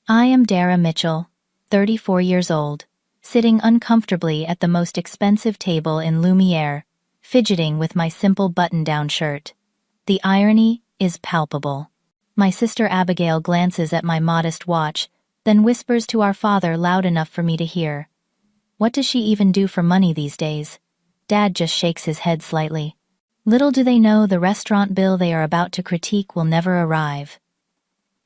I am Dara Mitchell, 34 years old, sitting uncomfortably at the most expensive table in Lumiere, fidgeting with my simple button-down shirt. The irony is palpable. My sister Abigail glances at my modest watch, then whispers to our father loud enough for me to hear. What does she even do for money these days? Dad just shakes his head slightly. Little do they know the restaurant bill they are about to critique will never arrive.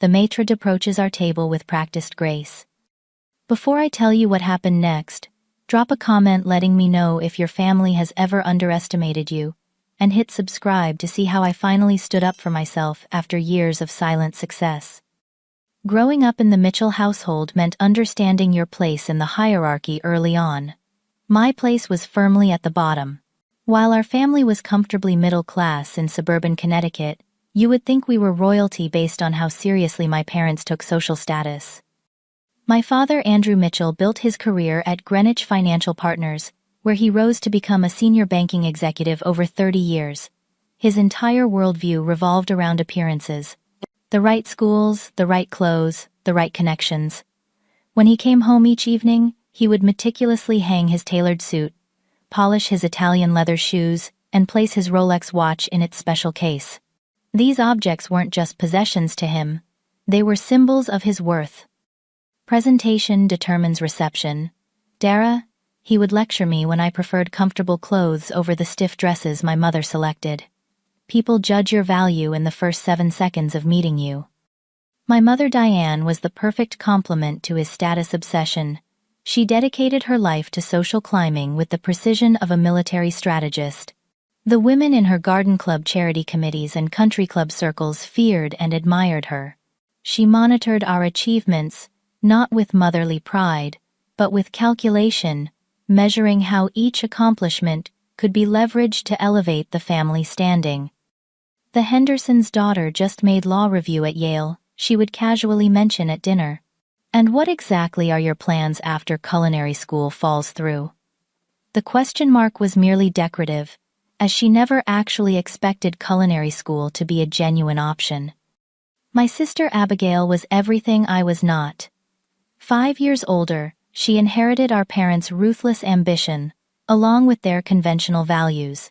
The maitre approaches our table with practiced grace. Before I tell you what happened next, drop a comment letting me know if your family has ever underestimated you, and hit subscribe to see how I finally stood up for myself after years of silent success. Growing up in the Mitchell household meant understanding your place in the hierarchy early on. My place was firmly at the bottom. While our family was comfortably middle class in suburban Connecticut, you would think we were royalty based on how seriously my parents took social status. My father, Andrew Mitchell, built his career at Greenwich Financial Partners, where he rose to become a senior banking executive over 30 years. His entire worldview revolved around appearances. The right schools, the right clothes, the right connections. When he came home each evening, he would meticulously hang his tailored suit, polish his Italian leather shoes, and place his Rolex watch in its special case. These objects weren't just possessions to him, they were symbols of his worth. Presentation determines reception. Dara, he would lecture me when I preferred comfortable clothes over the stiff dresses my mother selected. People judge your value in the first 7 seconds of meeting you. My mother Diane was the perfect complement to his status obsession. She dedicated her life to social climbing with the precision of a military strategist. The women in her garden club charity committees and country club circles feared and admired her. She monitored our achievements, not with motherly pride, but with calculation, measuring how each accomplishment could be leveraged to elevate the family standing. The Hendersons' daughter just made law review at Yale, she would casually mention at dinner. And what exactly are your plans after culinary school falls through? The question mark was merely decorative, as she never actually expected culinary school to be a genuine option. My sister Abigail was everything I was not. 5 years older, she inherited our parents' ruthless ambition, along with their conventional values.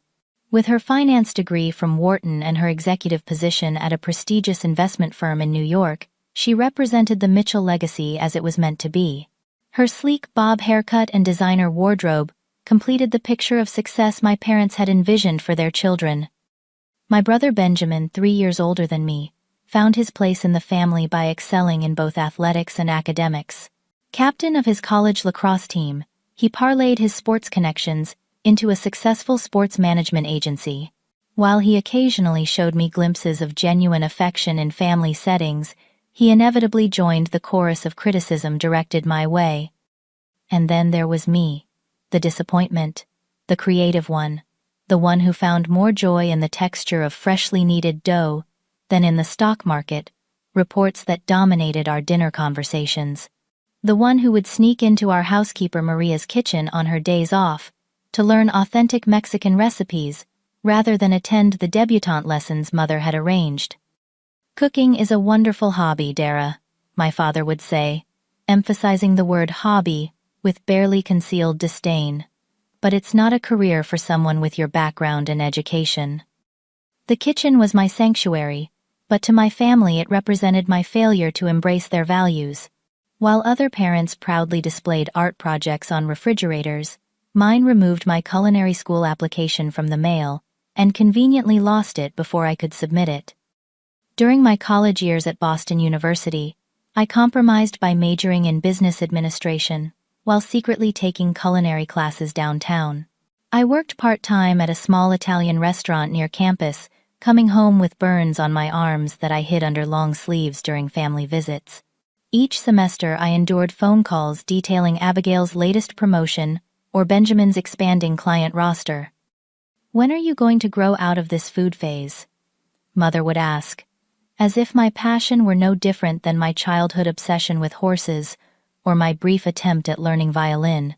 With her finance degree from Wharton and her executive position at a prestigious investment firm in New York, she represented the Mitchell legacy as it was meant to be. Her sleek bob haircut and designer wardrobe completed the picture of success my parents had envisioned for their children. My brother Benjamin, 3 years older than me, found his place in the family by excelling in both athletics and academics. Captain of his college lacrosse team, he parlayed his sports connections into a successful sports management agency. While he occasionally showed me glimpses of genuine affection in family settings, he inevitably joined the chorus of criticism directed my way. And then there was me. The disappointment, the creative one, the one who found more joy in the texture of freshly kneaded dough than in the stock market, reports that dominated our dinner conversations. The one who would sneak into our housekeeper Maria's kitchen on her days off to learn authentic Mexican recipes rather than attend the debutante lessons mother had arranged. Cooking is a wonderful hobby, Dara, my father would say, emphasizing the word hobby with barely concealed disdain. But it's not a career for someone with your background and education. The kitchen was my sanctuary, but to my family it represented my failure to embrace their values. While other parents proudly displayed art projects on refrigerators, mine removed my culinary school application from the mail and conveniently lost it before I could submit it. During my college years at Boston University, I compromised by majoring in business administration, while secretly taking culinary classes downtown. I worked part-time at a small Italian restaurant near campus, coming home with burns on my arms that I hid under long sleeves during family visits. Each semester I endured phone calls detailing Abigail's latest promotion or Benjamin's expanding client roster. When are you going to grow out of this food phase? Mother would ask, as if my passion were no different than my childhood obsession with horses or my brief attempt at learning violin.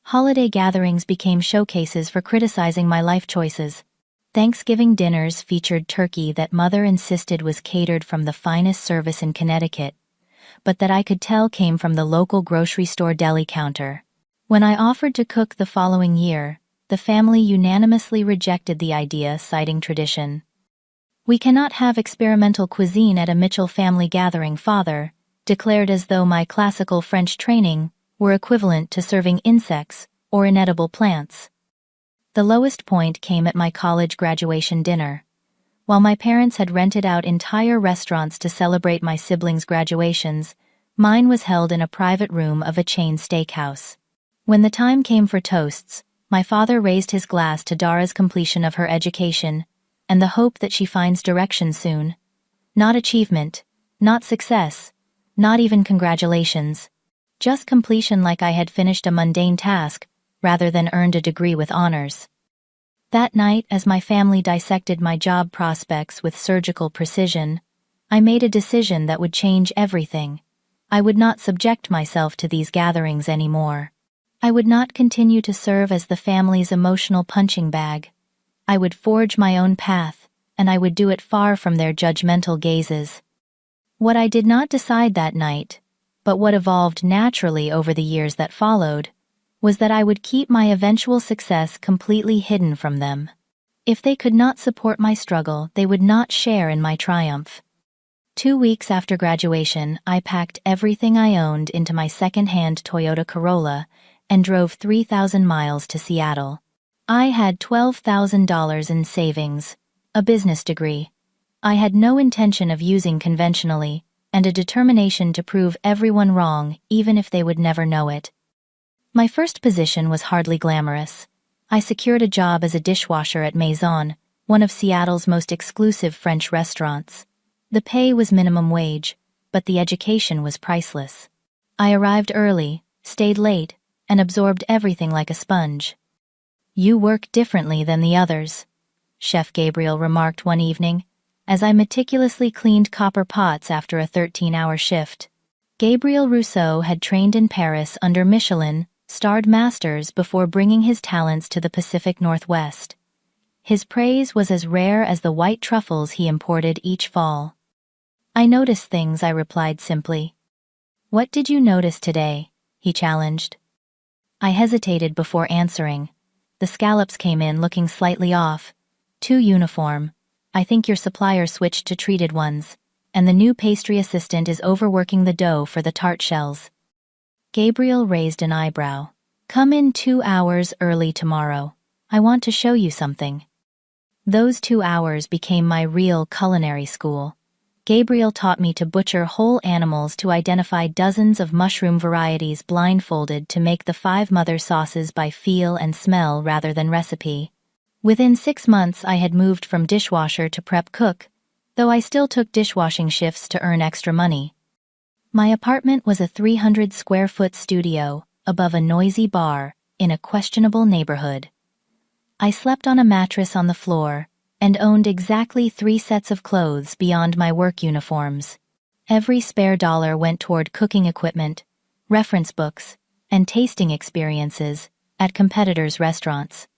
Holiday gatherings became showcases for criticizing my life choices. Thanksgiving dinners featured turkey that Mother insisted was catered from the finest service in Connecticut, but that I could tell came from the local grocery store deli counter. When I offered to cook the following year, the family unanimously rejected the idea, citing tradition. "We cannot have experimental cuisine at a Mitchell family gathering," father declared, as though my classical French training were equivalent to serving insects or inedible plants. The lowest point came at my college graduation dinner. While my parents had rented out entire restaurants to celebrate my siblings' graduations, mine was held in a private room of a chain steakhouse. When the time came for toasts, my father raised his glass to Dara's completion of her education and the hope that she finds direction soon. Not achievement, not success, not even congratulations. Just completion, like I had finished a mundane task rather than earned a degree with honors. That night, as my family dissected my job prospects with surgical precision, I made a decision that would change everything. I would not subject myself to these gatherings anymore. I would not continue to serve as the family's emotional punching bag. I would forge my own path, and I would do it far from their judgmental gazes. What I did not decide that night, but what evolved naturally over the years that followed, was that I would keep my eventual success completely hidden from them. If they could not support my struggle, they would not share in my triumph. 2 weeks after graduation, I packed everything I owned into my second-hand Toyota Corolla and drove 3,000 miles to Seattle. I had $12,000 in savings, a business degree. I had no intention of using conventionally, and a determination to prove everyone wrong, even if they would never know it. My first position was hardly glamorous. I secured a job as a dishwasher at Maison, one of Seattle's most exclusive French restaurants. The pay was minimum wage, but the education was priceless. I arrived early, stayed late, and absorbed everything like a sponge. "You work differently than the others," Chef Gabriel remarked one evening, as I meticulously cleaned copper pots after a 13-hour shift. Gabriel Rousseau had trained in Paris under Michelin-starred masters before bringing his talents to the Pacific Northwest. His praise was as rare as the white truffles he imported each fall. "I notice things," I replied simply. "What did you notice today?" he challenged. I hesitated before answering. The scallops came in looking slightly off. "Too uniform. I think your supplier switched to treated ones, and the new pastry assistant is overworking the dough for the tart shells." Gabriel raised an eyebrow. "Come in 2 hours early tomorrow. I want to show you something." Those 2 hours became my real culinary school. Gabriel taught me to butcher whole animals, to identify dozens of mushroom varieties blindfolded, to make the 5 mother sauces by feel and smell rather than recipe. Within 6 months I had moved from dishwasher to prep cook, though I still took dishwashing shifts to earn extra money. My apartment was a 300-square-foot studio above a noisy bar in a questionable neighborhood. I slept on a mattress on the floor and owned exactly 3 sets of clothes beyond my work uniforms. Every spare dollar went toward cooking equipment, reference books, and tasting experiences at competitors' restaurants.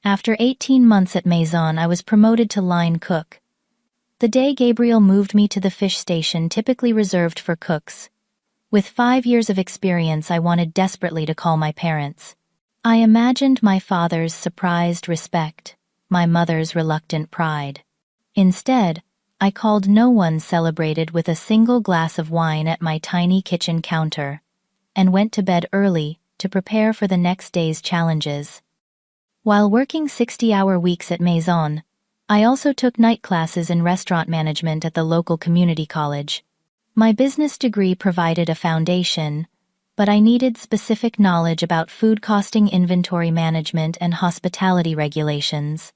After 18 months at Maison, I was promoted to line cook. The day Gabriel moved me to the fish station, typically reserved for cooks. With 5 years of experience, I wanted desperately to call my parents. I imagined my father's surprised respect, my mother's reluctant pride. Instead, I called no one, celebrated with a single glass of wine at my tiny kitchen counter, and went to bed early to prepare for the next day's challenges. While working 60-hour weeks at Maison, I also took night classes in restaurant management at the local community college. My business degree provided a foundation, but I needed specific knowledge about food costing, inventory management, and hospitality regulations.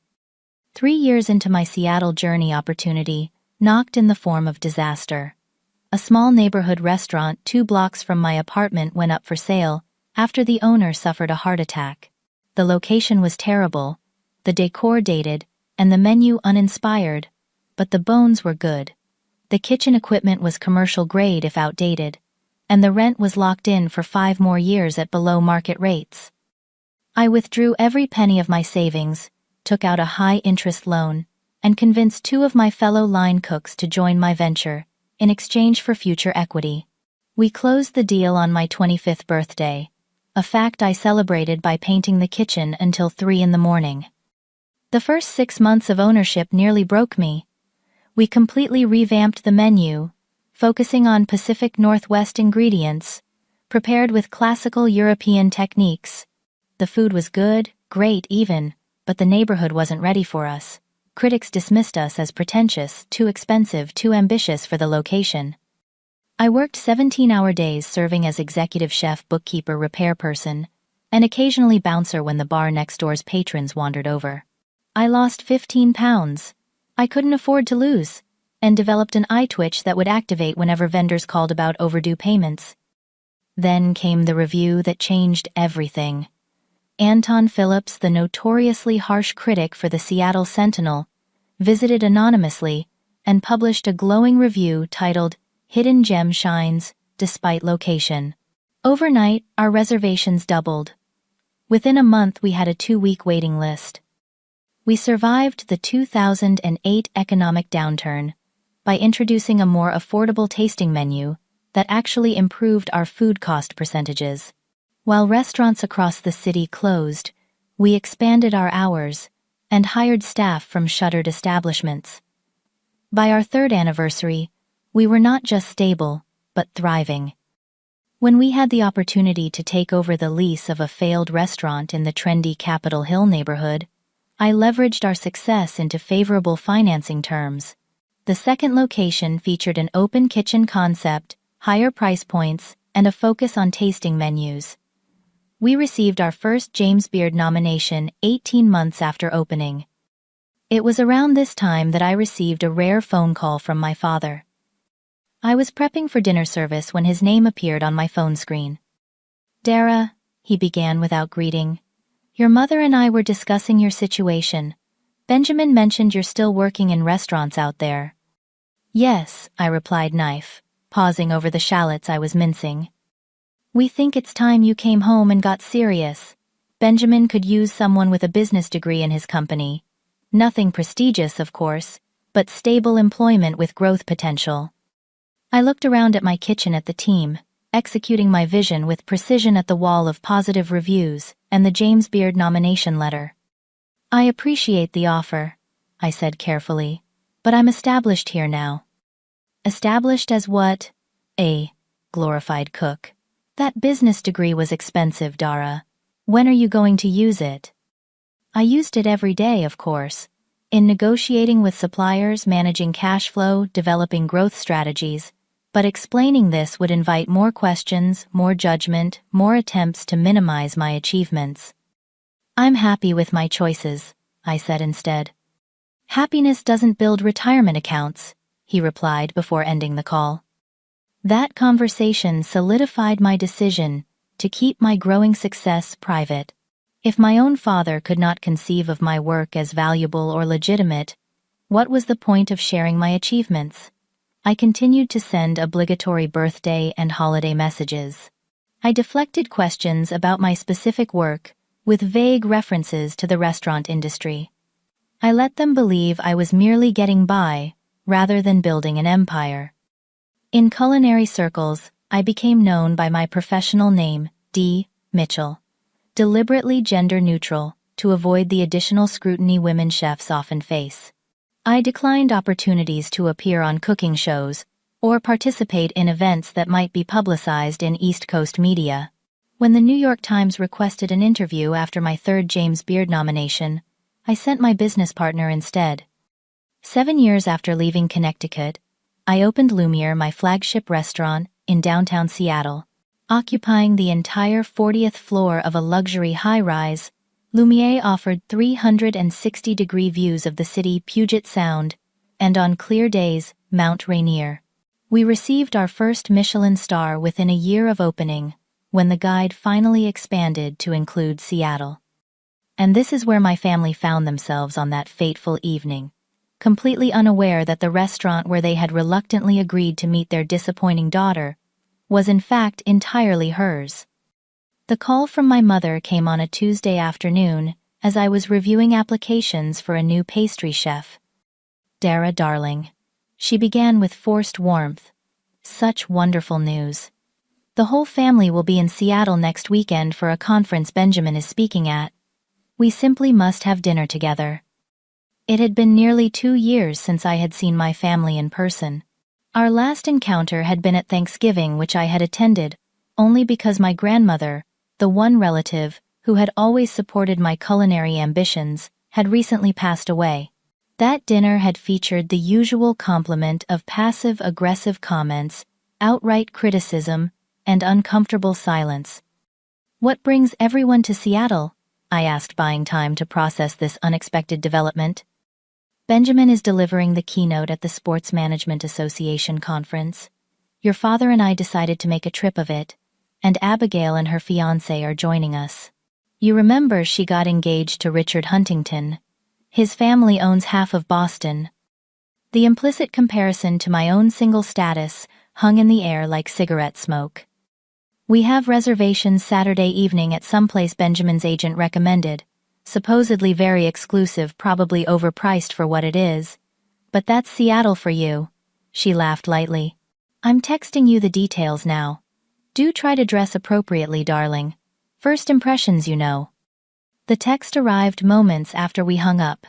3 years into my Seattle journey, opportunity knocked in the form of disaster. A small neighborhood restaurant 2 blocks from my apartment went up for sale after the owner suffered a heart attack. The location was terrible, the decor dated, and the menu uninspired, but the bones were good. The kitchen equipment was commercial grade if outdated, and the rent was locked in for 5 more years at below market rates. I withdrew every penny of my savings, took out a high-interest loan, and convinced 2 of my fellow line cooks to join my venture, in exchange for future equity. We closed the deal on my 25th birthday, a fact I celebrated by painting the kitchen until 3 in the morning. The first 6 months of ownership nearly broke me. We completely revamped the menu, focusing on Pacific Northwest ingredients, prepared with classical European techniques. The food was good, great even, but the neighborhood wasn't ready for us. Critics dismissed us as pretentious, too expensive, too ambitious for the location. I worked 17-hour days serving as executive chef, bookkeeper, repair person, and occasionally bouncer when the bar next door's patrons wandered over. I lost 15 pounds. I couldn't afford to lose, and developed an eye twitch that would activate whenever vendors called about overdue payments. Then came the review that changed everything. Anton Phillips, the notoriously harsh critic for the Seattle Sentinel, visited anonymously and published a glowing review titled "Hidden Gem Shines, Despite Location." Overnight, our reservations doubled. Within a month, we had a 2-week waiting list. We survived the 2008 economic downturn by introducing a more affordable tasting menu that actually improved our food cost percentages. While restaurants across the city closed, we expanded our hours and hired staff from shuttered establishments. By our 3rd anniversary, we were not just stable, but thriving. When we had the opportunity to take over the lease of a failed restaurant in the trendy Capitol Hill neighborhood, I leveraged our success into favorable financing terms. The second location featured an open kitchen concept, higher price points, and a focus on tasting menus. We received our first James Beard nomination 18 months after opening. It was around this time that I received a rare phone call from my father. I was prepping for dinner service when his name appeared on my phone screen. "Dara," he began without greeting, "your mother and I were discussing your situation. Benjamin mentioned you're still working in restaurants out there." "Yes," I replied, pausing over the shallots I was mincing. "We think it's time you came home and got serious. Benjamin could use someone with a business degree in his company. Nothing prestigious, of course, but stable employment with growth potential." I looked around at my kitchen at the team, executing my vision with precision at the wall of positive reviews and the James Beard nomination letter. "I appreciate the offer," I said carefully, "but I'm established here now." "Established as what?" "A glorified cook." "That business degree was expensive, Dara. When are you going to use it?" "I used it every day, of course. In negotiating with suppliers, managing cash flow, developing growth strategies, but explaining this would invite more questions, more judgment, more attempts to minimize my achievements." "I'm happy with my choices," I said instead. "Happiness doesn't build retirement accounts," he replied before ending the call. That conversation solidified my decision to keep my growing success private. If my own father could not conceive of my work as valuable or legitimate, what was the point of sharing my achievements? I continued to send obligatory birthday and holiday messages. I deflected questions about my specific work with vague references to the restaurant industry. I let them believe I was merely getting by rather than building an empire. In culinary circles, I became known by my professional name, D. Mitchell, deliberately gender-neutral to avoid the additional scrutiny women chefs often face. I declined opportunities to appear on cooking shows or participate in events that might be publicized in East Coast media. When the New York Times requested an interview after my 3rd James Beard nomination, I sent my business partner instead. 7 years after leaving Connecticut, I opened Lumiere, my flagship restaurant, in downtown Seattle. Occupying the entire 40th floor of a luxury high-rise, Lumiere offered 360-degree views of the city, Puget Sound, and on clear days, Mount Rainier. We received our first Michelin star within a year of opening, when the guide finally expanded to include Seattle. And this is where my family found themselves on that fateful evening, completely unaware that the restaurant where they had reluctantly agreed to meet their disappointing daughter was in fact entirely hers. The call from my mother came on a Tuesday afternoon as I was reviewing applications for a new pastry chef. "Dara, darling," she began with forced warmth. "Such wonderful news. The whole family will be in Seattle next weekend for a conference Benjamin is speaking at. We simply must have dinner together. It had been nearly 2 years since I had seen my family in person. Our last encounter had been at Thanksgiving, which I had attended only because my grandmother, the one relative who had always supported my culinary ambitions, had recently passed away. That dinner had featured the usual complement of passive-aggressive comments, outright criticism, and uncomfortable silence. "What brings everyone to Seattle?" I asked, buying time to process this unexpected development. "Benjamin is delivering the keynote at the Sports Management Association conference. Your father and I decided to make a trip of it, and Abigail and her fiancé are joining us. You remember she got engaged to Richard Huntington. His family owns half of Boston." The implicit comparison to my own single status hung in the air like cigarette smoke. "We have reservations Saturday evening at some place Benjamin's agent recommended. Supposedly very exclusive, probably overpriced for what it is. But that's Seattle for you." She laughed lightly. "I'm texting you the details now. Do try to dress appropriately, darling. First impressions, you know." The text arrived moments after we hung up.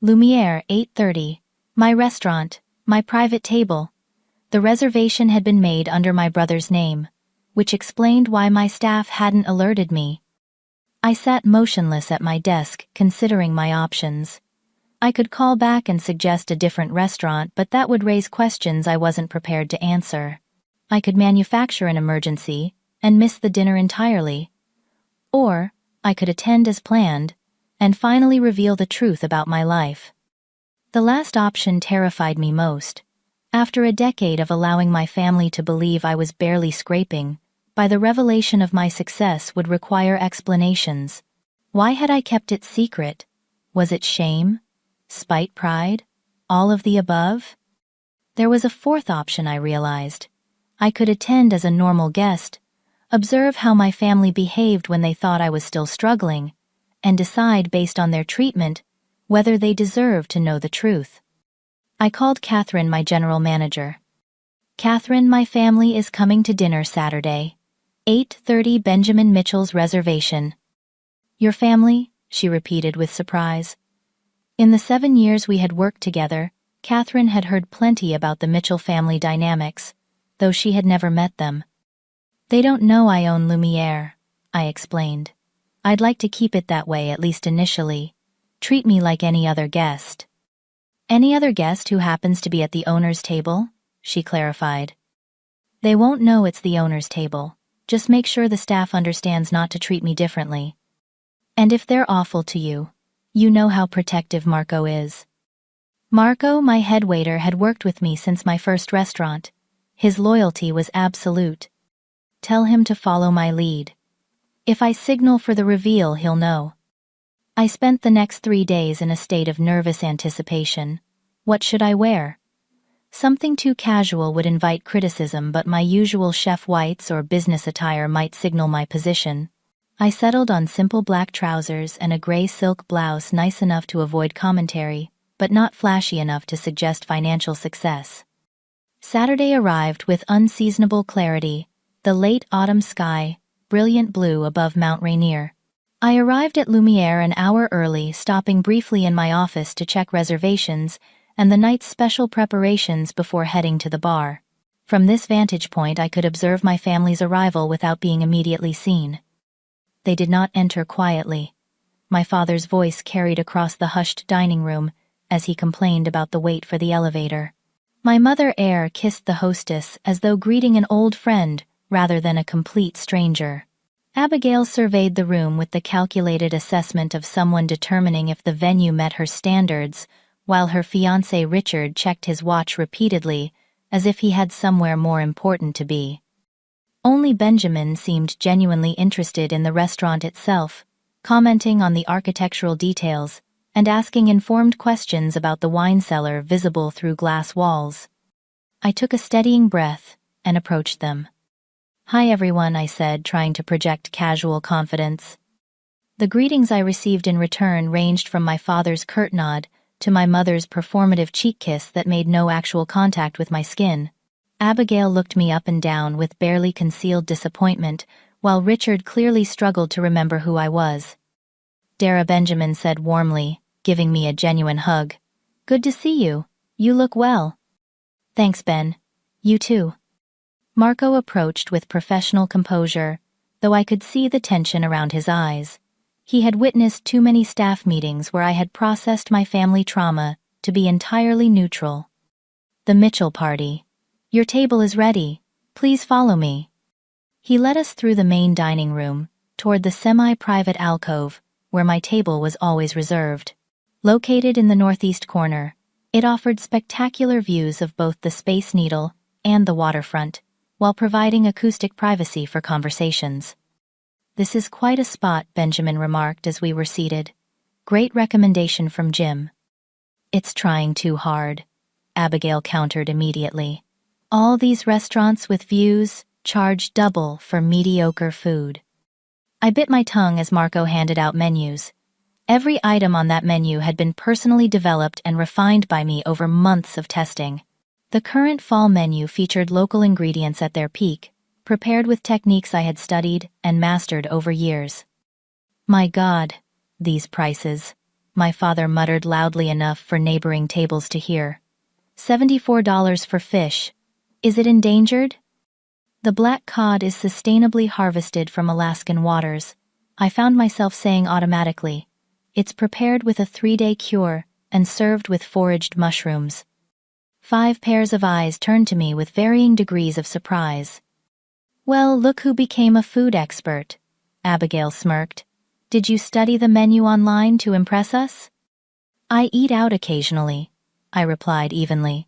Lumiere, 8:30. My restaurant, my private table. The reservation had been made under my brother's name, which explained why my staff hadn't alerted me. I sat motionless at my desk, considering my options. I could call back and suggest a different restaurant, but that would raise questions I wasn't prepared to answer. I could manufacture an emergency and miss the dinner entirely. Or I could attend as planned and finally reveal the truth about my life. The last option terrified me most. After a decade of allowing my family to believe I was barely scraping by, the revelation of my success would require explanations. Why had I kept it secret? Was it shame? Spite? Pride? All of the above? There was a fourth option, I realized. I could attend as a normal guest, observe how my family behaved when they thought I was still struggling, and decide based on their treatment whether they deserved to know the truth. I called Catherine, my general manager. "Catherine, my family is coming to dinner Saturday. 8:30 Benjamin Mitchell's reservation." "Your family?" she repeated with surprise. In the 7 years we had worked together, Catherine had heard plenty about the Mitchell family dynamics, though she had never met them. "They don't know I own Lumiere," I explained. "I'd like to keep it that way, at least initially. Treat me like any other guest." "Any other guest who happens to be at the owner's table?" she clarified. "They won't know it's the owner's table. Just make sure the staff understands not to treat me differently. And if they're awful to you, you know how protective Marco is." Marco, my head waiter, had worked with me since my first restaurant. His loyalty was absolute. "Tell him to follow my lead. If I signal for the reveal, he'll know." I spent the next 3 days in a state of nervous anticipation. What should I wear? Something too casual would invite criticism, but my usual chef whites or business attire might signal my position. I settled on simple black trousers and a gray silk blouse, nice enough to avoid commentary, but not flashy enough to suggest financial success. Saturday arrived with unseasonable clarity, the late autumn sky, brilliant blue above Mount Rainier. I arrived at Lumiere an hour early, stopping briefly in my office to check reservations and the night's special preparations before heading to the bar. From this vantage point, I could observe my family's arrival without being immediately seen. They did not enter quietly. My father's voice carried across the hushed dining room as he complained about the wait for the elevator. My mother air kissed the hostess as though greeting an old friend rather than a complete stranger. Abigail surveyed the room with the calculated assessment of someone determining if the venue met her standards, while her fiancé Richard checked his watch repeatedly, as if he had somewhere more important to be. Only Benjamin seemed genuinely interested in the restaurant itself, commenting on the architectural details and asking informed questions about the wine cellar visible through glass walls. I took a steadying breath and approached them. "Hi everyone," I said, trying to project casual confidence. The greetings I received in return ranged from my father's curt nod to my mother's performative cheek kiss that made no actual contact with my skin. Abigail looked me up and down with barely concealed disappointment, while Richard clearly struggled to remember who I was. Dara, Benjamin said warmly, giving me a genuine hug. Good to see you. You look well. Thanks, Ben. You too. Marco approached with professional composure, though I could see the tension around his eyes. He had witnessed too many staff meetings where I had processed my family trauma to be entirely neutral. The Mitchell party. Your table is ready. Please follow me. He led us through the main dining room, toward the semi-private alcove, where my table was always reserved. Located in the northeast corner, it offered spectacular views of both the Space Needle and the waterfront, while providing acoustic privacy for conversations. This is quite a spot, Benjamin remarked as we were seated. Great recommendation from Jim. It's trying too hard, Abigail countered immediately. All these restaurants with views charge double for mediocre food. I bit my tongue as Marco handed out menus. Every item on that menu had been personally developed and refined by me over months of testing. The current fall menu featured local ingredients at their peak, prepared with techniques I had studied and mastered over years. My God, these prices, my father muttered loudly enough for neighboring tables to hear. $74 for fish. Is it endangered? The black cod is sustainably harvested from Alaskan waters, I found myself saying automatically. It's prepared with a 3-day cure and served with foraged mushrooms. 5 pairs of eyes turned to me with varying degrees of surprise. Well, look who became a food expert, Abigail smirked. Did you study the menu online to impress us? I eat out occasionally, I replied evenly.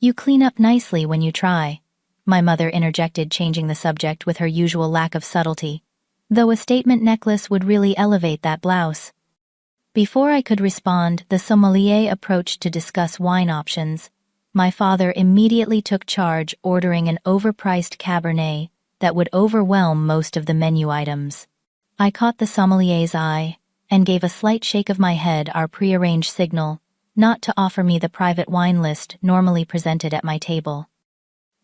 You clean up nicely when you try, my mother interjected, changing the subject with her usual lack of subtlety, though a statement necklace would really elevate that blouse. Before I could respond, the sommelier approached to discuss wine options. My father immediately took charge, ordering an overpriced Cabernet that would overwhelm most of the menu items. I caught the sommelier's eye and gave a slight shake of my head, our prearranged signal not to offer me the private wine list normally presented at my table.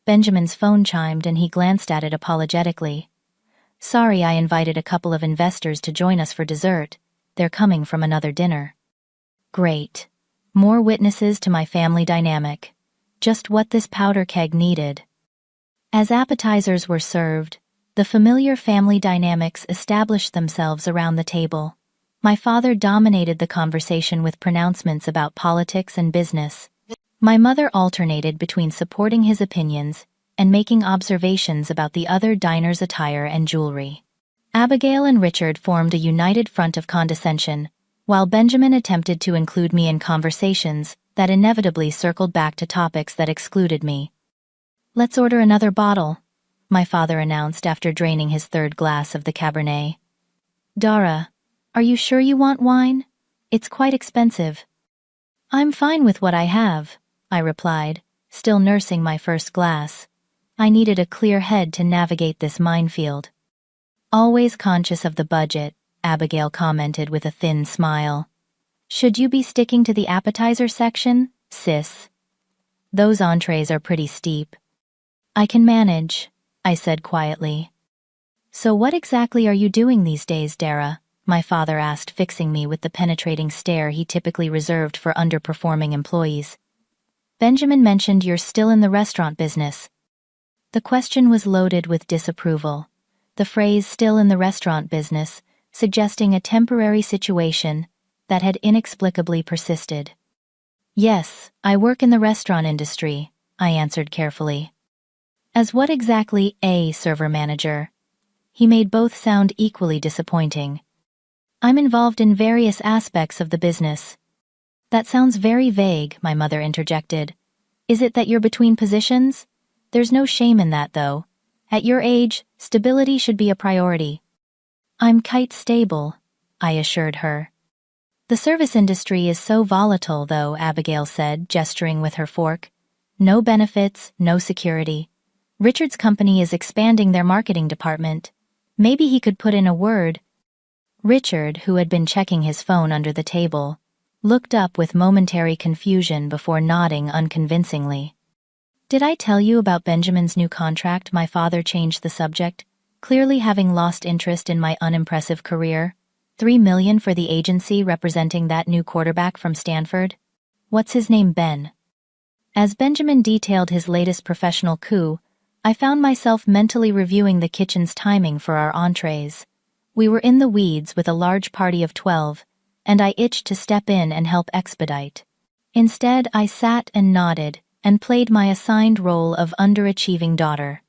Benjamin's phone chimed and he glanced at it apologetically. Sorry, I invited a couple of investors to join us for dessert. They're coming from another dinner. Great. More witnesses to my family dynamic. Just what this powder keg needed. As appetizers were served, the familiar family dynamics established themselves around the table. My father dominated the conversation with pronouncements about politics and business. My mother alternated between supporting his opinions and making observations about the other diners' attire and jewelry. Abigail and Richard formed a united front of condescension, while Benjamin attempted to include me in conversations that inevitably circled back to topics that excluded me. Let's order another bottle, my father announced after draining his 3rd glass of the Cabernet. Dara, are you sure you want wine? It's quite expensive. I'm fine with what I have, I replied, still nursing my first glass. I needed a clear head to navigate this minefield. Always conscious of the budget, Abigail commented with a thin smile. Should you be sticking to the appetizer section, sis? Those entrees are pretty steep. I can manage, I said quietly. So what exactly are you doing these days, Dara? My father asked, fixing me with the penetrating stare he typically reserved for underperforming employees. Benjamin mentioned you're still in the restaurant business. The question was loaded with disapproval. The phrase "still in the restaurant business" suggesting a temporary situation that had inexplicably persisted. Yes, I work in the restaurant industry, I answered carefully. As what exactly? A server manager. He made both sound equally disappointing. I'm involved in various aspects of the business. That sounds very vague, my mother interjected. Is it that you're between positions? There's no shame in that, though. At your age, stability should be a priority. I'm quite stable, I assured her. The service industry is so volatile, though, Abigail said, gesturing with her fork. No benefits, no security. Richard's company is expanding their marketing department. Maybe he could put in a word. Richard, who had been checking his phone under the table, looked up with momentary confusion before nodding unconvincingly. Did I tell you about Benjamin's new contract? My father changed the subject, clearly having lost interest in my unimpressive career. $3 million for the agency representing that new quarterback from Stanford? What's his name, Ben? As Benjamin detailed his latest professional coup, I found myself mentally reviewing the kitchen's timing for our entrees. We were in the weeds with a large party of 12, and I itched to step in and help expedite. Instead, I sat and nodded and played my assigned role of underachieving daughter.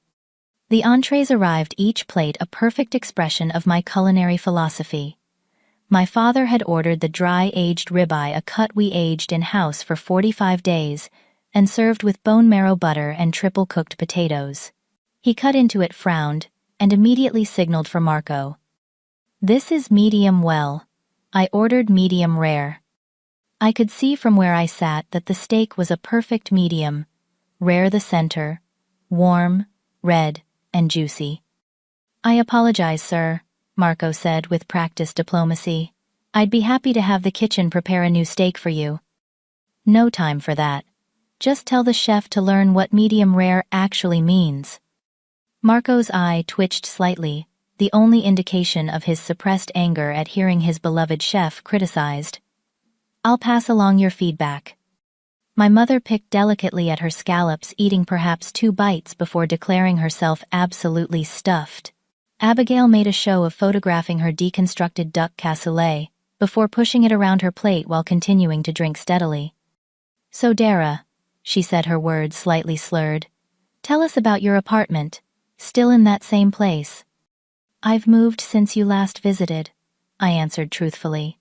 The entrees arrived, each plate a perfect expression of my culinary philosophy. My father had ordered the dry-aged ribeye, a cut we aged in-house for 45 days, and served with bone marrow butter and triple-cooked potatoes. He cut into it, frowned, and immediately signaled for Marco. "This is medium well." I ordered medium rare. I could see from where I sat that the steak was a perfect medium, rare the center, warm, red, and juicy. "I apologize, sir," Marco said with practiced diplomacy. "I'd be happy to have the kitchen prepare a new steak for you." "No time for that. Just tell the chef to learn what medium rare actually means." Marco's eye twitched slightly, the only indication of his suppressed anger at hearing his beloved chef criticized. "I'll pass along your feedback." My mother picked delicately at her scallops, eating perhaps 2 bites before declaring herself absolutely stuffed. Abigail made a show of photographing her deconstructed duck cassoulet, before pushing it around her plate while continuing to drink steadily. "So Dara," she said, her words slightly slurred, "tell us about your apartment. Still in that same place?" "I've moved since you last visited," I answered truthfully.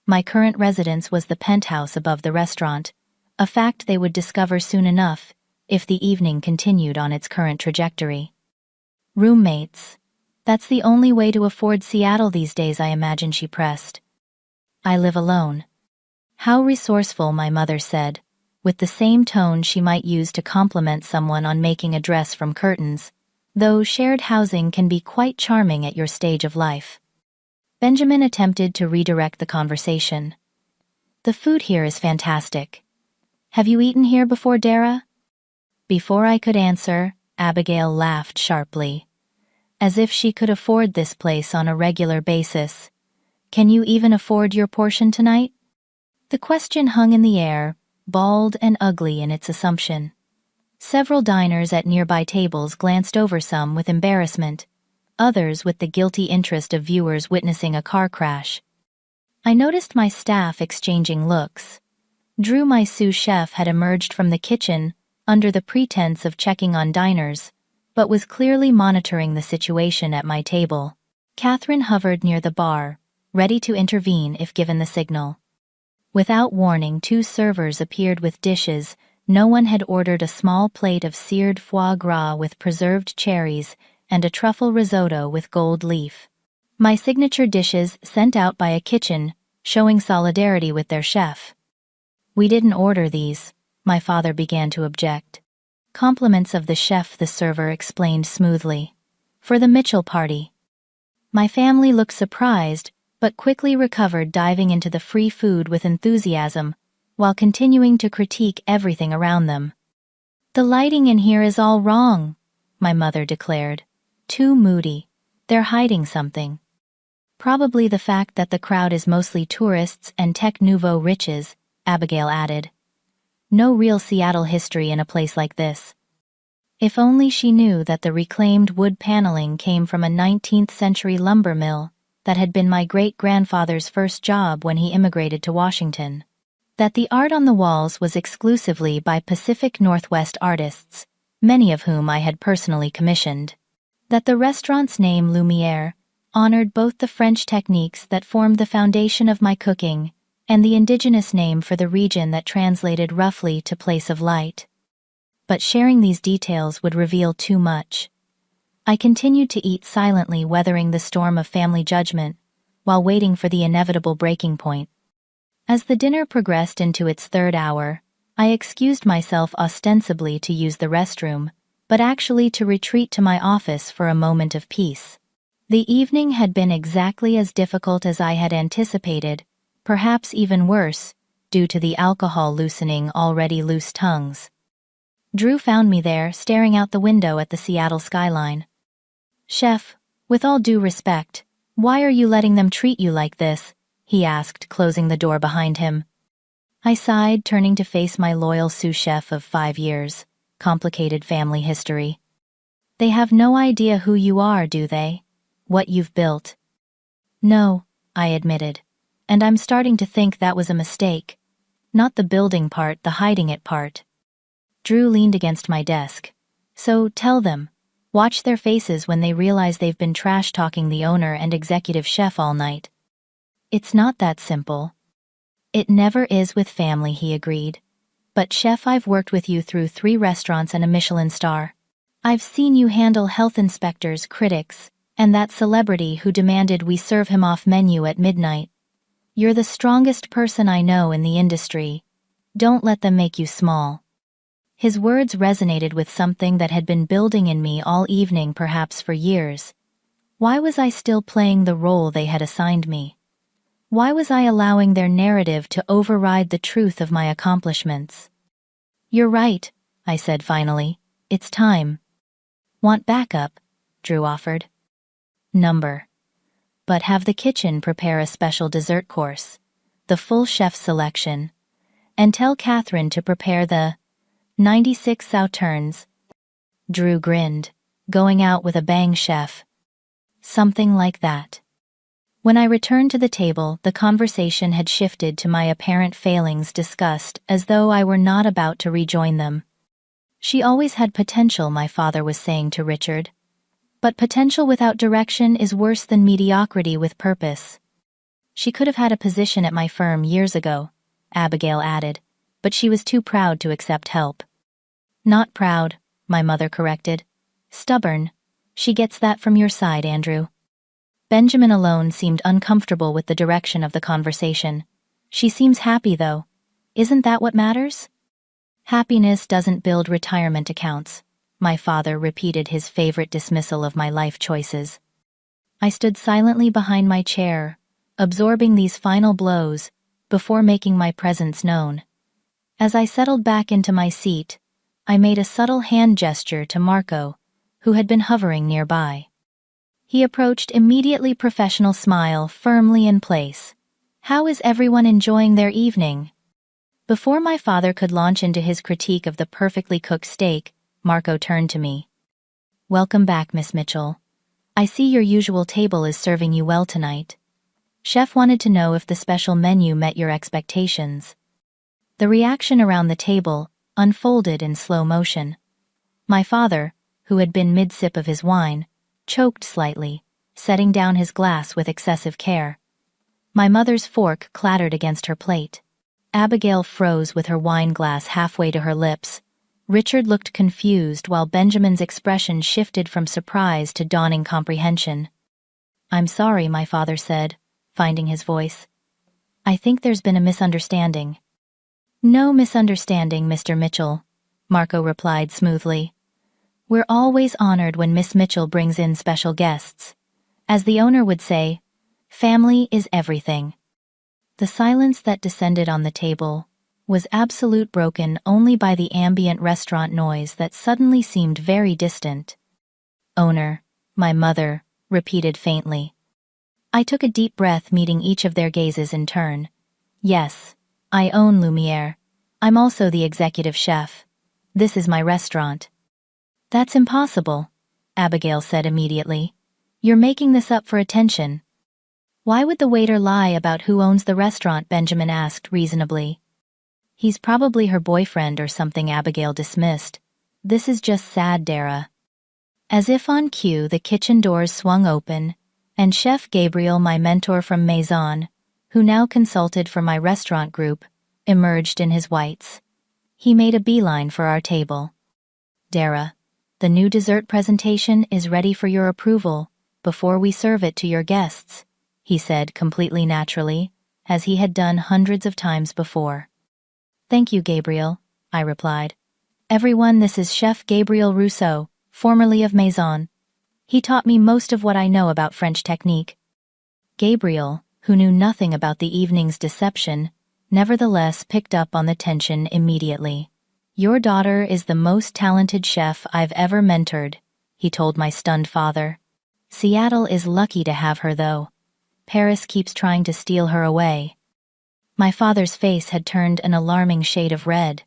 My current residence was the penthouse above the restaurant, a fact they would discover soon enough if the evening continued on its current trajectory. "Roommates. That's the only way to afford Seattle these days, I imagine," she pressed. "I live alone." "How resourceful," my mother said, with the same tone she might use to compliment someone on making a dress from curtains, though shared housing can be quite charming at your stage of life. Benjamin attempted to redirect the conversation. "The food here is fantastic. Have you eaten here before, Dara?" Before I could answer, Abigail laughed sharply. "As if she could afford this place on a regular basis. Can you even afford your portion tonight?" The question hung in the air, bald and ugly in its assumption. Several diners at nearby tables glanced over, some with embarrassment, others with the guilty interest of viewers witnessing a car crash. I noticed my staff exchanging looks. Drew, my sous chef, had emerged from the kitchen under the pretense of checking on diners, but was clearly monitoring the situation at my table. Catherine hovered near the bar, ready to intervene if given the signal. Without warning, 2 servers appeared with dishes. No one had ordered a small plate of seared foie gras with preserved cherries and a truffle risotto with gold leaf. My signature dishes sent out by a kitchen, showing solidarity with their chef. "We didn't order these," my father began to object. "Compliments of the chef," the server explained smoothly. "For the Mitchell party." My family looked surprised, but quickly recovered, diving into the free food with enthusiasm, while continuing to critique everything around them. "The lighting in here is all wrong," my mother declared. "Too moody. They're hiding something." "Probably the fact that the crowd is mostly tourists and tech nouveau riches," Abigail added. "No real Seattle history in a place like this." If only she knew that the reclaimed wood paneling came from a 19th-century lumber mill that had been my great-grandfather's first job when he immigrated to Washington. That the art on the walls was exclusively by Pacific Northwest artists, many of whom I had personally commissioned. That the restaurant's name, Lumière, honored both the French techniques that formed the foundation of my cooking and the indigenous name for the region that translated roughly to place of light. But sharing these details would reveal too much. I continued to eat silently, weathering the storm of family judgment, while waiting for the inevitable breaking point. As the dinner progressed into its 3rd hour, I excused myself ostensibly to use the restroom, but actually to retreat to my office for a moment of peace. The evening had been exactly as difficult as I had anticipated, perhaps even worse, due to the alcohol loosening already loose tongues. Drew found me there, staring out the window at the Seattle skyline. "Chef, with all due respect, why are you letting them treat you like this?" he asked, closing the door behind him. I sighed, turning to face my loyal sous chef of 5 years. Complicated family history. "They have no idea who you are, do they? What you've built?" "No," I admitted. "And I'm starting to think that was a mistake. Not the building part, the hiding it part." Drew leaned against my desk. "So tell them. Watch their faces when they realize they've been trash-talking the owner and executive chef all night." "It's not that simple." "It never is with family," he agreed. "But chef, I've worked with you through 3 restaurants and a Michelin star. I've seen you handle health inspectors, critics, and that celebrity who demanded we serve him off menu at midnight. You're the strongest person I know in the industry. Don't let them make you small." His words resonated with something that had been building in me all evening, perhaps for years. Why was I still playing the role they had assigned me? Why was I allowing their narrative to override the truth of my accomplishments? "You're right," I said finally. "It's time." "Want backup?" Drew offered. "Number. But have the kitchen prepare a special dessert course, the full chef selection, and tell Catherine to prepare the 96 sauternes." Drew grinned. "Going out with a bang, chef." "Something like that." When I returned to the table, the conversation had shifted to my apparent failings, discussed as though I were not about to rejoin them. She always had potential, my father was saying to Richard. But potential without direction is worse than mediocrity with purpose. She could have had a position at my firm years ago, Abigail added, but she was too proud to accept help. "Not proud," my mother corrected. "Stubborn. She gets that from your side, Andrew." Benjamin alone seemed uncomfortable with the direction of the conversation. "She seems happy, though. Isn't that what matters?" "Happiness doesn't build retirement accounts," my father repeated, his favorite dismissal of my life choices. I stood silently behind my chair, absorbing these final blows, before making my presence known. As I settled back into my seat, I made a subtle hand gesture to Marco, who had been hovering nearby. He approached, immediately, professional smile firmly in place. "How is everyone enjoying their evening?" Before my father could launch into his critique of the perfectly cooked steak, Marco turned to me. "Welcome back, Miss Mitchell. I see your usual table is serving you well tonight. Chef wanted to know if the special menu met your expectations." The reaction around the table unfolded in slow motion. My father, who had been mid-sip of his wine, choked slightly, setting down his glass with excessive care. My mother's fork clattered against her plate. Abigail froze with her wine glass halfway to her lips. Richard looked confused, while Benjamin's expression shifted from surprise to dawning comprehension. "I'm sorry," my father said, finding his voice. "I think there's been a misunderstanding." "No misunderstanding, Mr. Mitchell," Marco replied smoothly. "We're always honored when Miss Mitchell brings in special guests. As the owner would say, family is everything." The silence that descended on the table was absolute, broken only by the ambient restaurant noise that suddenly seemed very distant. "Owner," my mother repeated faintly. I took a deep breath, meeting each of their gazes in turn. "Yes, I own Lumiere. I'm also the executive chef. This is my restaurant." "That's impossible," Abigail said immediately. "You're making this up for attention." "Why would the waiter lie about who owns the restaurant?" Benjamin asked reasonably. "He's probably her boyfriend or something," Abigail dismissed. "This is just sad, Dara." As if on cue, the kitchen doors swung open, and Chef Gabriel, my mentor from Maison, who now consulted for my restaurant group, emerged in his whites. He made a beeline for our table. "Dara, the new dessert presentation is ready for your approval before we serve it to your guests," he said completely naturally, as he had done hundreds of times before. "Thank you, Gabriel," I replied. "Everyone, this is Chef Gabriel Rousseau, formerly of Maison. He taught me most of what I know about French technique." Gabriel, who knew nothing about the evening's deception, nevertheless picked up on the tension immediately. "Your daughter is the most talented chef I've ever mentored," he told my stunned father. "Seattle is lucky to have her, though. Paris keeps trying to steal her away." My father's face had turned an alarming shade of red.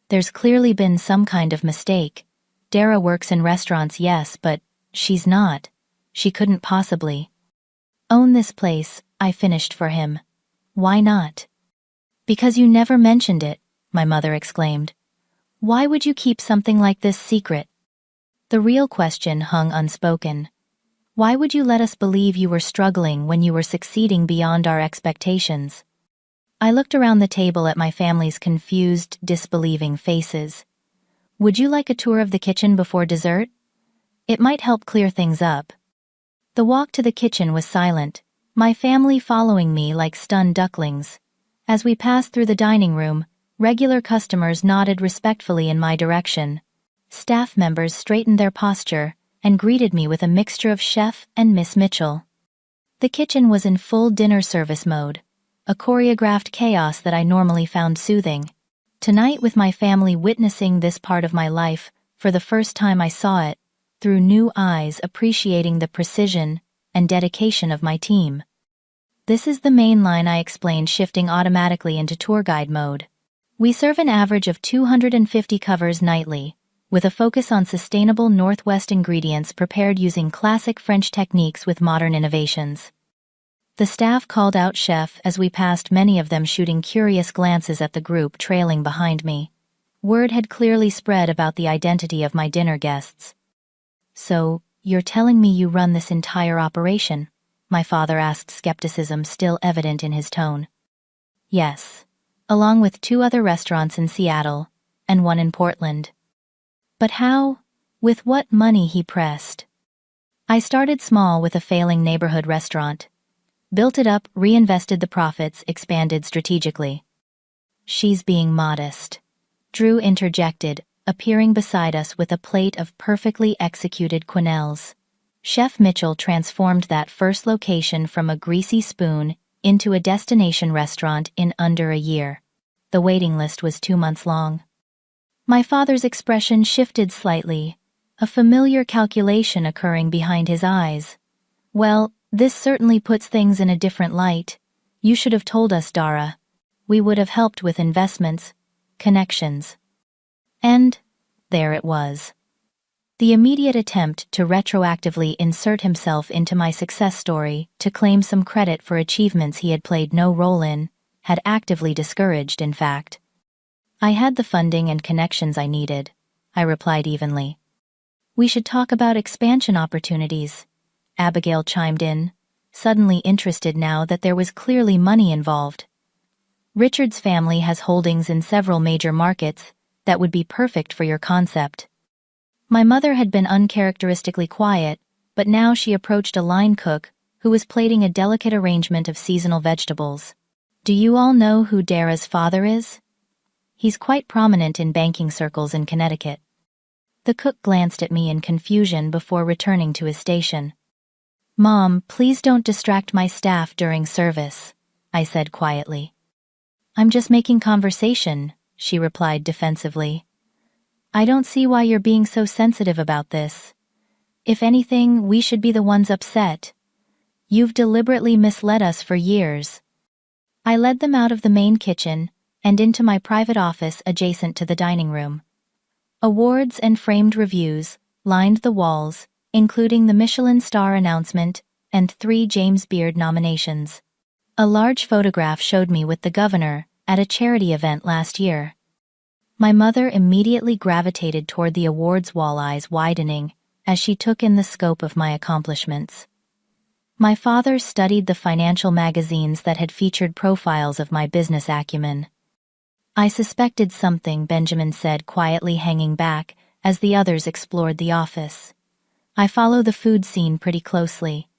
"There's clearly been some kind of mistake. Dara works in restaurants, yes, but she's not. She couldn't possibly own this place," I finished for him. "Why not?" "Because you never mentioned it," my mother exclaimed. "Why would you keep something like this secret?" The real question hung unspoken. Why would you let us believe you were struggling when you were succeeding beyond our expectations? I looked around the table at my family's confused, disbelieving faces. "Would you like a tour of the kitchen before dessert? It might help clear things up." The walk to the kitchen was silent, my family following me like stunned ducklings. As we passed through the dining room, regular customers nodded respectfully in my direction. Staff members straightened their posture and greeted me with a mixture of Chef and Miss Mitchell. The kitchen was in full dinner service mode, a choreographed chaos that I normally found soothing. Tonight, with my family witnessing this part of my life, for the first time I saw it through new eyes, appreciating the precision and dedication of my team. "This is the main line," I explained, shifting automatically into tour guide mode. "We serve an average of 250 covers nightly, with a focus on sustainable Northwest ingredients prepared using classic French techniques with modern innovations." The staff called out chef as we passed, many of them shooting curious glances at the group trailing behind me. Word had clearly spread about the identity of my dinner guests. "So, you're telling me you run this entire operation?" my father asked, skepticism still evident in his tone. "Yes, along with 2 other restaurants in Seattle, and 1 in Portland." "But how? With what money?" he pressed. "I started small with a failing neighborhood restaurant. Built it up, reinvested the profits, expanded strategically." "She's being modest," Drew interjected, appearing beside us with a plate of perfectly executed quenelles. Chef Mitchell transformed that first location from a greasy spoon into a destination restaurant in under a year. The waiting list was 2 months long. My father's expression shifted slightly, a familiar calculation occurring behind his eyes. "Well, this certainly puts things in a different light. You should have told us, Dara. We would have helped with investments, connections." And there it was. The immediate attempt to retroactively insert himself into my success story, to claim some credit for achievements he had played no role in, had actively discouraged, in fact. "I had the funding and connections I needed," I replied evenly. "We should talk about expansion opportunities," Abigail chimed in, suddenly interested now that there was clearly money involved. "Richard's family has holdings in several major markets that would be perfect for your concept." My mother had been uncharacteristically quiet, but now she approached a line cook who was plating a delicate arrangement of seasonal vegetables. "Do you all know who Dara's father is? He's quite prominent in banking circles in Connecticut." The cook glanced at me in confusion before returning to his station. "Mom, please don't distract my staff during service," I said quietly. "I'm just making conversation," she replied defensively. "I don't see why you're being so sensitive about this. If anything, we should be the ones upset. You've deliberately misled us for years." I led them out of the main kitchen and into my private office adjacent to the dining room. Awards and framed reviews lined the walls, including the Michelin star announcement and 3 James Beard nominations. A large photograph showed me with the governor at a charity event last year. My mother immediately gravitated toward the awards wall, eyes widening as she took in the scope of my accomplishments. My father studied the financial magazines that had featured profiles of my business acumen. "I suspected something," Benjamin said, quietly hanging back as the others explored the office. "I follow the food scene pretty closely.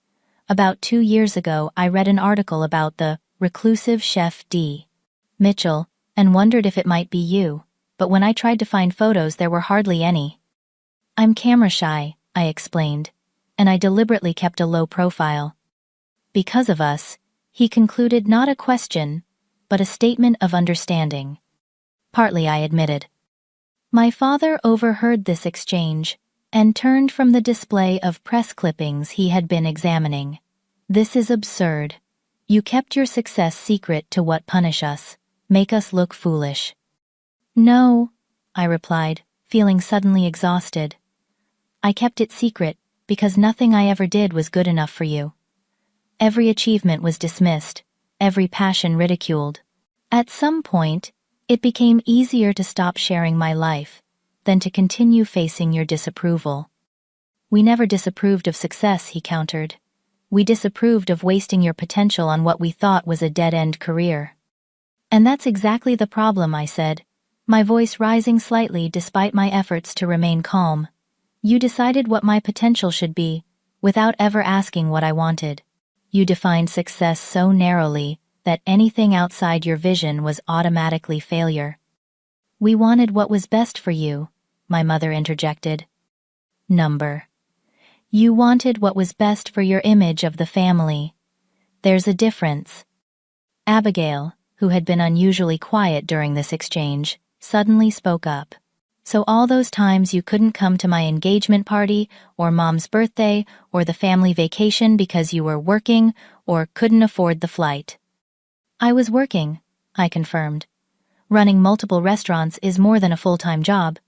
About 2 years ago, I read an article about the reclusive chef D. Mitchell and wondered if it might be you, but when I tried to find photos, there were hardly any." "I'm camera shy," I explained, "and I deliberately kept a low profile." "Because of us," he concluded, not a question, but a statement of understanding. "Partly," I admitted. My father overheard this exchange and turned from the display of press clippings he had been examining. This is absurd. You kept your success secret to what punish us, make us look foolish. No, I replied, feeling suddenly exhausted. I kept it secret because nothing I ever did was good enough for you. Every achievement was dismissed, every passion ridiculed. At some point, it became easier to stop sharing my life than to continue facing your disapproval. We never disapproved of success, he countered. We disapproved of wasting your potential on what we thought was a dead-end career. And that's exactly the problem, I said, my voice rising slightly despite my efforts to remain calm. You decided what my potential should be, without ever asking what I wanted. You defined success so narrowly that anything outside your vision was automatically failure. We wanted what was best for you, my mother interjected. You wanted what was best for your image of the family. There's a difference. Abigail, who had been unusually quiet during this exchange, suddenly spoke up. So all those times you couldn't come to my engagement party, or Mom's birthday, or the family vacation because you were working, or couldn't afford the flight. I was working, I confirmed. Running multiple restaurants is more than a full-time job.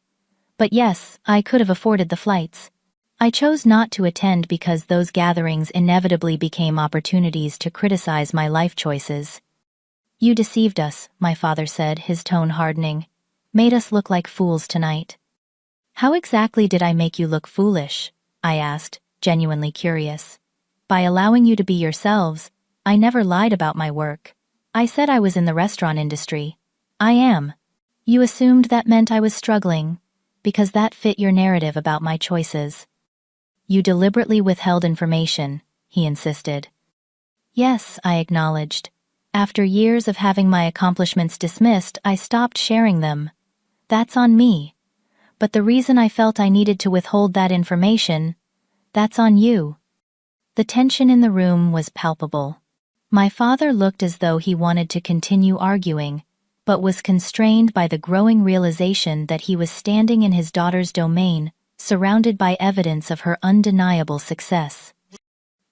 But yes, I could have afforded the flights. I chose not to attend because those gatherings inevitably became opportunities to criticize my life choices. You deceived us, my father said, his tone hardening. Made us look like fools tonight. How exactly did I make you look foolish? I asked, genuinely curious. By allowing you to be yourselves, I never lied about my work. I said I was in the restaurant industry. I am. You assumed that meant I was struggling, because that fit your narrative about my choices. You deliberately withheld information, he insisted. Yes, I acknowledged. After years of having my accomplishments dismissed, I stopped sharing them. That's on me. But the reason I felt I needed to withhold that information, that's on you. The tension in the room was palpable. My father looked as though he wanted to continue arguing, but was constrained by the growing realization that he was standing in his daughter's domain, surrounded by evidence of her undeniable success.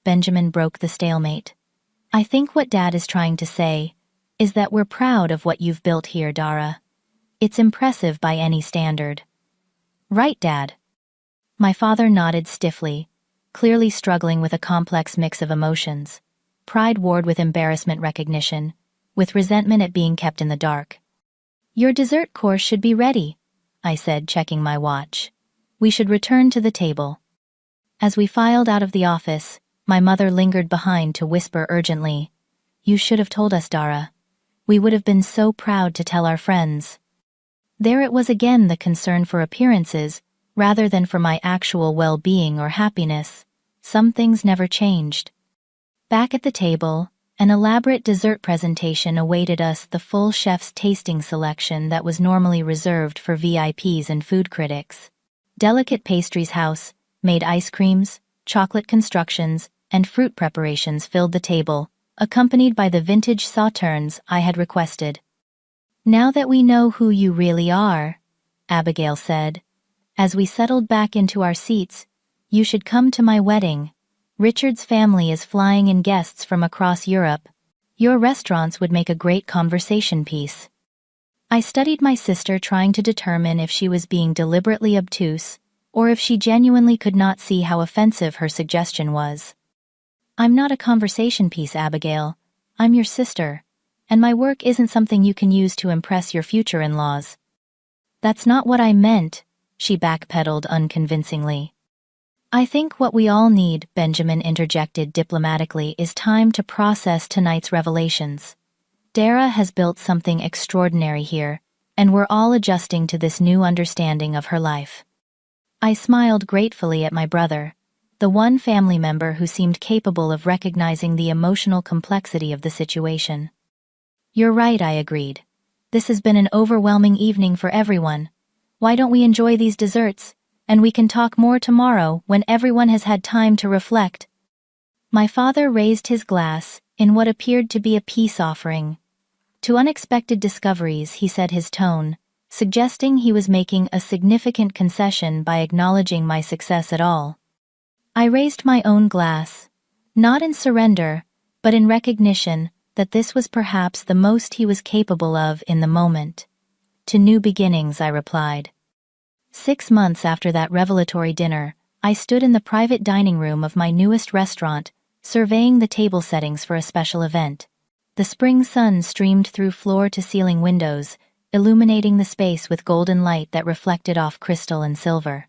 Benjamin broke the stalemate. I think what Dad is trying to say is that we're proud of what you've built here, Dara. It's impressive by any standard. Right, Dad? My father nodded stiffly, clearly struggling with a complex mix of emotions. Pride warred with embarrassment recognition, with resentment at being kept in the dark. Your dessert course should be ready, I said, checking my watch. We should return to the table. As we filed out of the office, my mother lingered behind to whisper urgently, You should have told us, Dara. We would have been so proud to tell our friends. There it was again, the concern for appearances, rather than for my actual well-being or happiness. Some things never changed. Back at the table, an elaborate dessert presentation awaited us, the full chef's tasting selection that was normally reserved for VIPs and food critics. Delicate pastries house-made ice creams, chocolate constructions, and fruit preparations filled the table, accompanied by the vintage sauternes I had requested. Now that we know who you really are, Abigail said, as we settled back into our seats, you should come to my wedding. Richard's family is flying in guests from across Europe. Your restaurants would make a great conversation piece. I studied my sister, trying to determine if she was being deliberately obtuse, or if she genuinely could not see how offensive her suggestion was. I'm not a conversation piece, Abigail. I'm your sister, and my work isn't something you can use to impress your future in-laws. That's not what I meant, she backpedaled unconvincingly. I think what we all need, Benjamin interjected diplomatically, is time to process tonight's revelations. Dara has built something extraordinary here, and we're all adjusting to this new understanding of her life. I smiled gratefully at my brother, the one family member who seemed capable of recognizing the emotional complexity of the situation. You're right, I agreed. This has been an overwhelming evening for everyone. Why don't we enjoy these desserts, and we can talk more tomorrow when everyone has had time to reflect. My father raised his glass in what appeared to be a peace offering. To unexpected discoveries, he said, his tone suggesting he was making a significant concession by acknowledging my success at all. I raised my own glass, not in surrender, but in recognition that this was perhaps the most he was capable of in the moment. To new beginnings, I replied. 6 months after that revelatory dinner, I stood in the private dining room of my newest restaurant, surveying the table settings for a special event. The spring sun streamed through floor-to-ceiling windows, illuminating the space with golden light that reflected off crystal and silver.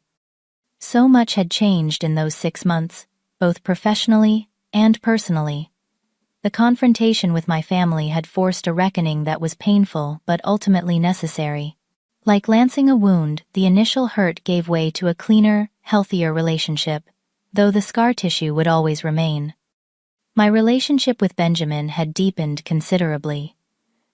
So much had changed in those 6 months, both professionally and personally. The confrontation with my family had forced a reckoning that was painful but ultimately necessary. Like lancing a wound, the initial hurt gave way to a cleaner, healthier relationship, though the scar tissue would always remain. My relationship with Benjamin had deepened considerably.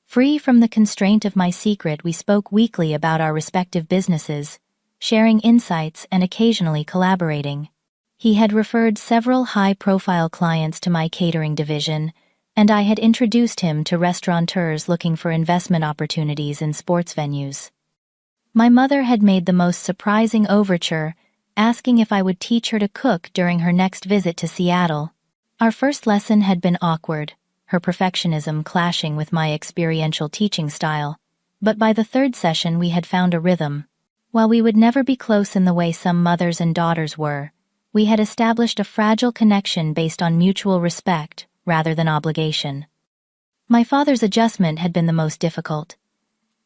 Free from the constraint of my secret, we spoke weekly about our respective businesses, sharing insights and occasionally collaborating. He had referred several high-profile clients to my catering division, and I had introduced him to restaurateurs looking for investment opportunities in sports venues. My mother had made the most surprising overture, asking if I would teach her to cook during her next visit to Seattle. Our first lesson had been awkward, her perfectionism clashing with my experiential teaching style, but by the third session we had found a rhythm. While we would never be close in the way some mothers and daughters were, we had established a fragile connection based on mutual respect rather than obligation. My father's adjustment had been the most difficult.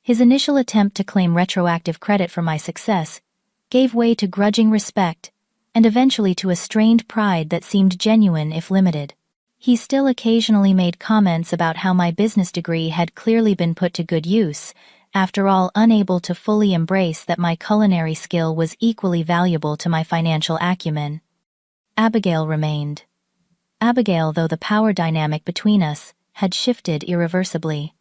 His initial attempt to claim retroactive credit for my success gave way to grudging respect and eventually to a strained pride that seemed genuine if limited. He still occasionally made comments about how my business degree had clearly been put to good use, after all unable to fully embrace that my culinary skill was equally valuable to my financial acumen. Abigail remained. Abigail, though the power dynamic between us had shifted irreversibly.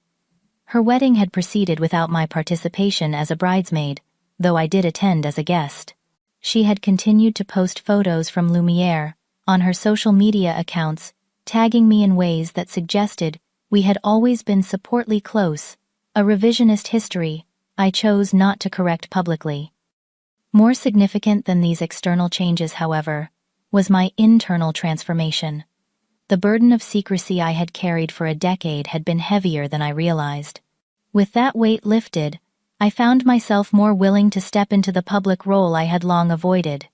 Her wedding had proceeded without my participation as a bridesmaid, though I did attend as a guest. She had continued to post photos from Lumiere on her social media accounts, tagging me in ways that suggested we had always been supportly close, a revisionist history I chose not to correct publicly. More significant than these external changes, however, was my internal transformation. The burden of secrecy I had carried for a decade had been heavier than I realized. With that weight lifted, I found myself more willing to step into the public role I had long avoided.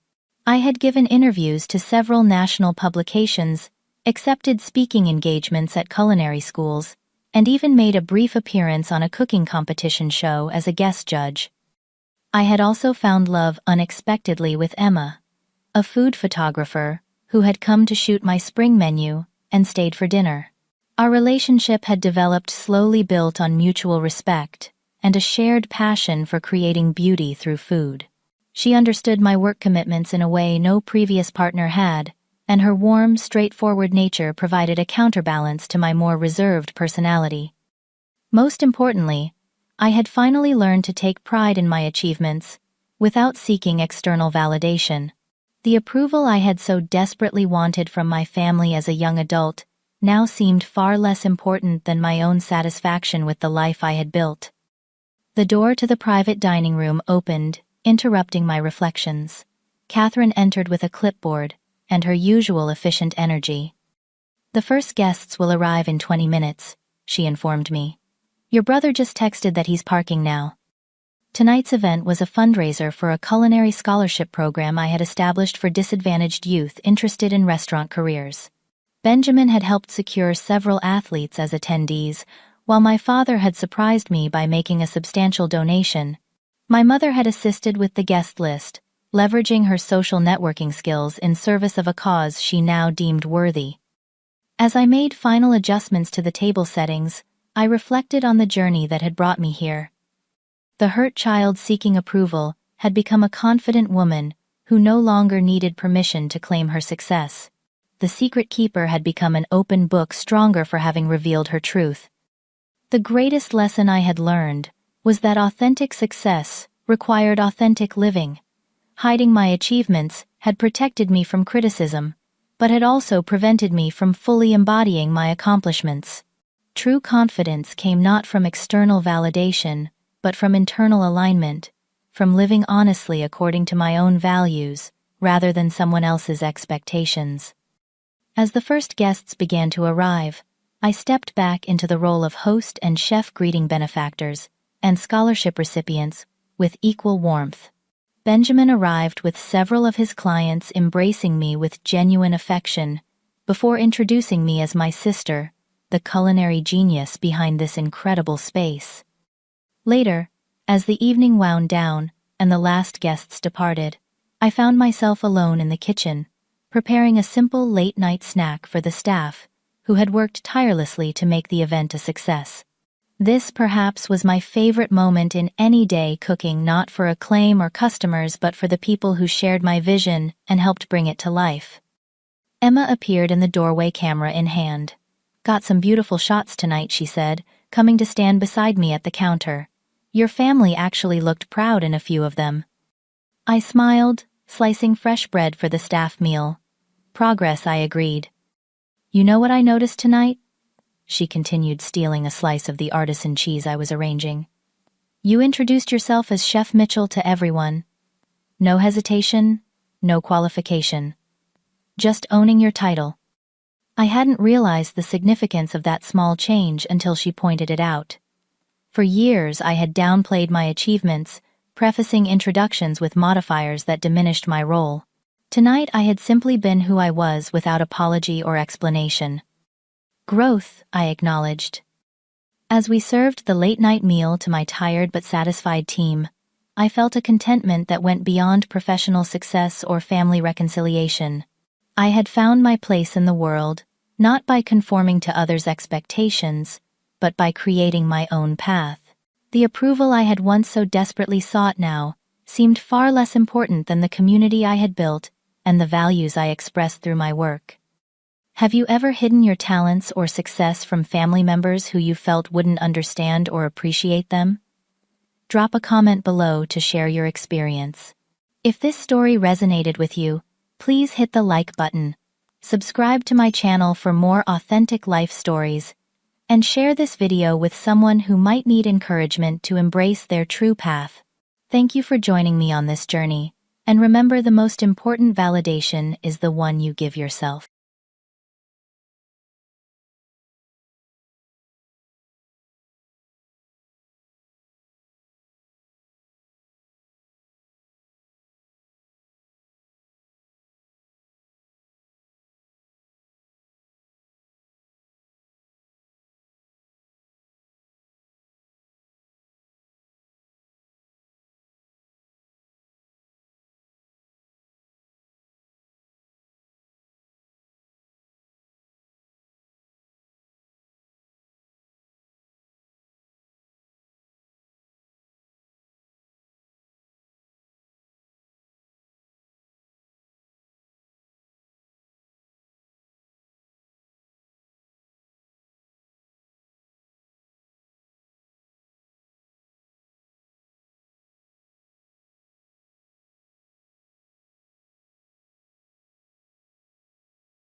I had given interviews to several national publications, accepted speaking engagements at culinary schools, and even made a brief appearance on a cooking competition show as a guest judge. I had also found love unexpectedly with Emma, a food photographer who had come to shoot my spring menu and stayed for dinner. Our relationship had developed slowly, built on mutual respect and a shared passion for creating beauty through food. She understood my work commitments in a way no previous partner had, and her warm, straightforward nature provided a counterbalance to my more reserved personality. Most importantly, I had finally learned to take pride in my achievements without seeking external validation. The approval I had so desperately wanted from my family as a young adult now seemed far less important than my own satisfaction with the life I had built. The door to the private dining room opened, interrupting my reflections. Catherine entered with a clipboard and her usual efficient energy. "The first guests will arrive in 20 minutes, she informed me. "Your brother just texted that he's parking now." Tonight's event was a fundraiser for a culinary scholarship program I had established for disadvantaged youth interested in restaurant careers. Benjamin had helped secure several athletes as attendees, while my father had surprised me by making a substantial donation. My mother had assisted with the guest list, leveraging her social networking skills in service of a cause she now deemed worthy. As I made final adjustments to the table settings, I reflected on the journey that had brought me here. The hurt child seeking approval had become a confident woman who no longer needed permission to claim her success. The secret keeper had become an open book, stronger for having revealed her truth. The greatest lesson I had learned was that authentic success required authentic living. Hiding my achievements had protected me from criticism, but had also prevented me from fully embodying my accomplishments. True confidence came not from external validation, but from internal alignment, from living honestly according to my own values, rather than someone else's expectations. As the first guests began to arrive, I stepped back into the role of host and chef, greeting benefactors and scholarship recipients with equal warmth. Benjamin arrived with several of his clients embracing me with genuine affection, before introducing me as my sister, the culinary genius behind this incredible space. Later, as the evening wound down and the last guests departed, I found myself alone in the kitchen, preparing a simple late-night snack for the staff, who had worked tirelessly to make the event a success. This perhaps was my favorite moment in any day, cooking not for acclaim or customers but for the people who shared my vision and helped bring it to life. Emma appeared in the doorway, camera in hand. "Got some beautiful shots tonight," she said, coming to stand beside me at the counter. "Your family actually looked proud in a few of them." I smiled, slicing fresh bread for the staff meal. "Progress," I agreed. "You know what I noticed tonight?" she continued, stealing a slice of the artisan cheese I was arranging. "You introduced yourself as Chef Mitchell to everyone. No hesitation, no qualification. Just owning your title." I hadn't realized the significance of that small change until she pointed it out. For years I had downplayed my achievements, prefacing introductions with modifiers that diminished my role. Tonight I had simply been who I was without apology or explanation. "Growth," I acknowledged. As we served the late-night meal to my tired but satisfied team, I felt a contentment that went beyond professional success or family reconciliation. I had found my place in the world, not by conforming to others' expectations, but by creating my own path. The approval I had once so desperately sought now seemed far less important than the community I had built and the values I expressed through my work. Have you ever hidden your talents or success from family members who you felt wouldn't understand or appreciate them? Drop a comment below to share your experience. If this story resonated with you, please hit the like button, subscribe to my channel for more authentic life stories, and share this video with someone who might need encouragement to embrace their true path. Thank you for joining me on this journey, and remember, the most important validation is the one you give yourself.